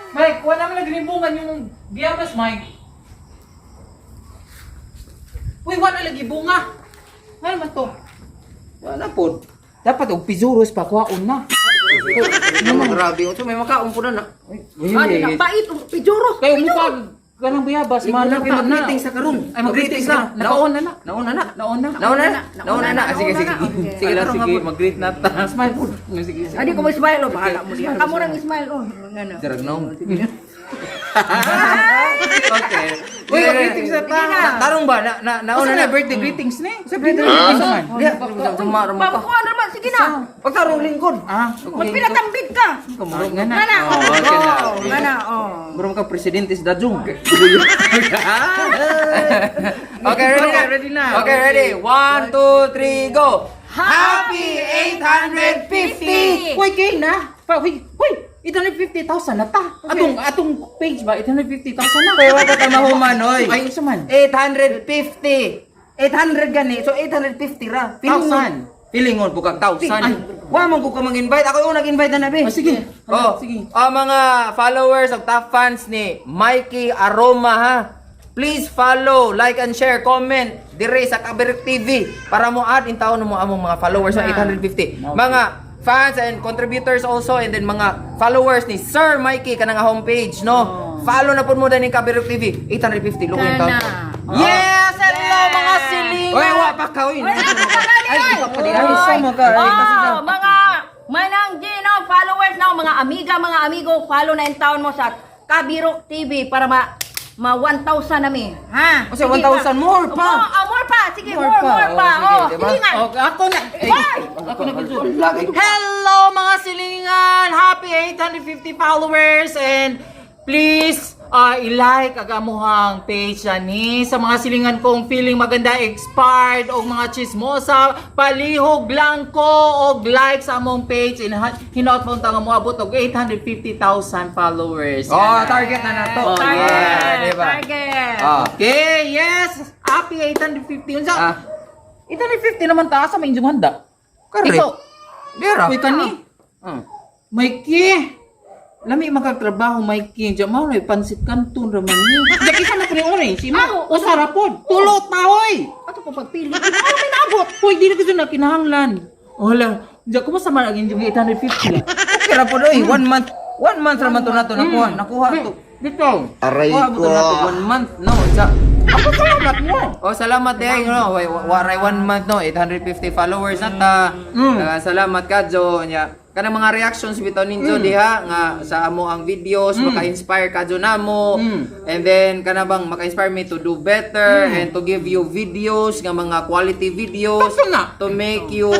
Mike, wala naman naglibungan yung biyabas, Mike. Uy, wala lagi bunga. Ano man to? Wala po. Dapat og pizuros pa kuhaon na. Naman grabe. So may makaon po na. Ano na pait pijuro. Kayo mukha ganang biyabas, Mana malapit na. mag-greetings sa karon. Ay, mag-greetings na. Naon Nauna na. Nauna na. Nauna na. Nauna na. Nauna na. Sige, sige. Okay. Sige lang, sige. Mag-greet na ta. Smile po. Sige, sige. Adi ko mo smile oh, bahala mo diyan. Kamu nang smile oh. Ngano. Darag naon. Okay. Uy, mag-greetings na ta. Tarong ba? Nauna na. Birthday greetings na. Sa birthday Huh? greetings naman. Sumarama ka. Bago ano naman sige na. Pagtarong lingkod. Ah, Magpinatambid ka. Kumurog nga na. Ngana. Oh, okay na. Oh, ngana oh. Bro ka presidente sa Dajung. Okay, ready na. Ready na. Okay, ready. 1, 2, 3, go. Happy 850! Uy, kay na. Uy, 850,000 na ta. Atong page ba? 850,000 na. Pero wala ka mahuman, oy. Ay, isa man. 850. 800 gani. So 850 ra. Thousand. Pilingon po kag 1,000. Ay. Wa man ko mag-invite. Ako yung nag-invite na nabi. Oh, sige. Oh, Sige. mga followers of top fans ni Mikey Aroma ha. Please follow, like and share, comment dire sa Kabirik TV para mo add in taon mo among mga followers sa 850. Mga fans and contributors also and then mga followers ni Sir Mikey kanang homepage no. Follow na pud mo din ni Kabirik TV 850 look in taon. Yes, hello mga siling. Oy, wa pa ka oy. Ay, Ay, mga manang Gino followers na mga amiga, mga amigo, follow na in town mo sa Kabirok TV para ma 1,000 nami. Ha? Kasi 1,000 more pa. More pa. Sige, More more pa. pa. Oh, sige, Oh, diba? silingan. Okay, ako na. Bye! Ako na Hello mga silingan! Happy 850 followers and please i-like ang amuhang page ani sa mga silingan kong feeling maganda expired o mga chismosa palihog lang ko og like sa among page and hinaot mo ang moabot og 850,000 followers. Oh, target na nato. Oh, Target. yeah, diba? Target. Okay. Yes! Happy 850. Unsa? Ah. 850 naman taas sa may inyong handa. Correct. Ikaw, Dira. uy kani. Mikey, lami magkatrabaho, Mikey. Diyan mo, pansit kanton raman ni. Diyan kita na pala orange. O sarapod. Tulot na, hoy. Ato ko pagpili. Ano may naabot? Hoy, di na gusto na kinahanglan. Wala. Diyan, kumusta man ang inyong 850? Okay ra po doy. 1 month. 1 month raman to nato nakuha. Nakuha to. Dito. Aray Nakuha mo to nato 1 month. No, sa Ako salamat mo. Oh, salamat din, no. Waray 1 month no, 850 followers na ta. Salamat kadyo nya. Kanang mga reactions bitaw ninyo diha nga sa amo ang videos maka-inspire kadyo namo. And then kanabang maka-inspire me to do better and to give you videos nga mga quality videos Basta na. to make you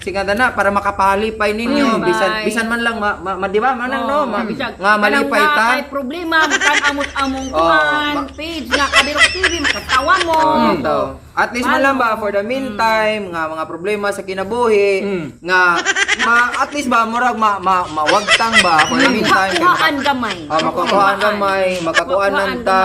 siganda na para makapahalipay ninyo bisan man lang di ba manang no nga malipay ta. Kay problema, makan amot-among Oh, kuhan, page nga Kabirok TV, makatawa mo. At least man lang ba for the meantime nga mga problema sa kinabuhi nga at least ba murag mawagtang ba for the meantime kay Kuhaan gamay. makakuhaan gamay makakuanan ta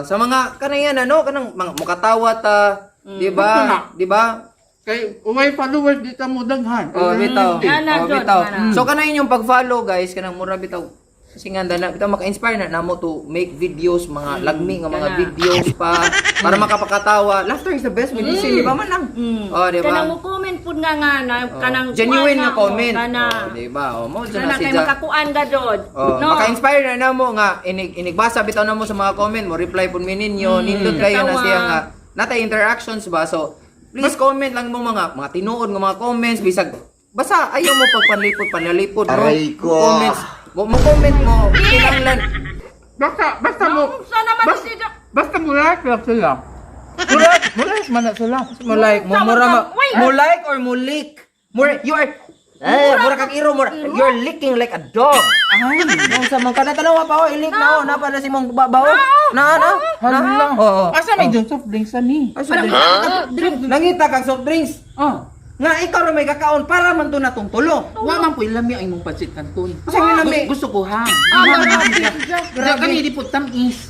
sa mga kanayan ano kanang mukatawa ta di ba Kay umay followers dito mo daghan. bitaw Ana, Jod, bitaw ana. so kanayon yung pag-follow guys kanang mura bitaw kasi nga na bitaw maka-inspire na namo to make videos mga lagmi nga mga videos pa para makapakatawa. Laughter is the best medicine di ba man lang di ba Kanang mo comment pud nga kanang genuine nga comment. Kana. Di ba? Mo dyan Kana na si kay Ja. makakuan ga jud. Maka-inspire na namo nga inigbasa bitaw namo sa mga comment mo, reply pud mi ninyo, nindot kayo na Tawa. siya nga natay interactions ba. So, please comment lang mo mga tinuod nga mga comments bisag basta ayaw mo panlalipod no. Aray ko. Mo comment mo kinahanglan. Basta mo. Sana man si Basta mo like lang sila. Mula man na sila. Mo like mo like or mo lick. You are mura kag iro mura. You're licking like a dog. Ay, mo sa man kana tanawa pa ilik na na pa na si mong babaw. Na. Hala. Oo. Asa may dun soft drinks ani? Nangita kag soft drinks. Nga ikaw ra may kakaon para man to natong tulo. Wa man po ilami ang imong pansit kanton. Kasi ilami. Gusto ko hang. Grabe kani di po tamis.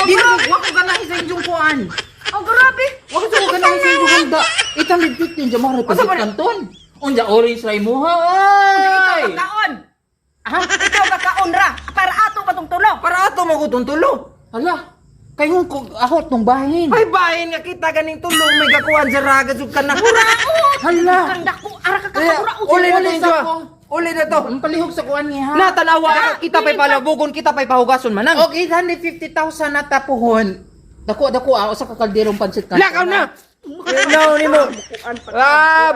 Di na wa ko ganahi sa inyong kuan. Oh, grabe. Wa ko sa ganahi sa inyong handa. Itang ligpit din mo pansit kanton. Unja orange ray mo ha. Ikaw kakaon. Ikaw kakaon ra. Para ato magutong tulo. Hala, kayo ako tong bahin. Ay bahin nga kita ganing tulong may gakuan sa raga sug ka na. Hala. Kanda ko, ara ka Kaya, kakabura. uli na to Uli Injo. sa ko. Uli na to. Ang palihog sa kuan niya ha. Natanawa kita pa'y palabugon, kita pa'y pahugason manang. Okay, 850,000 na tapuhon. Dako sa kakalderong pansit ka. Lakaw na! Ilaw ni mo.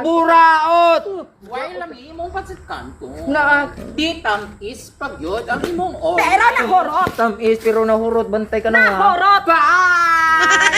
Buraot! Why lang imong pansit kanto? Na, Di tamis pag yun ang imong oras. pero nahurot. Tamis pero nahurot bantay ka na nga. Nahurot. Bye!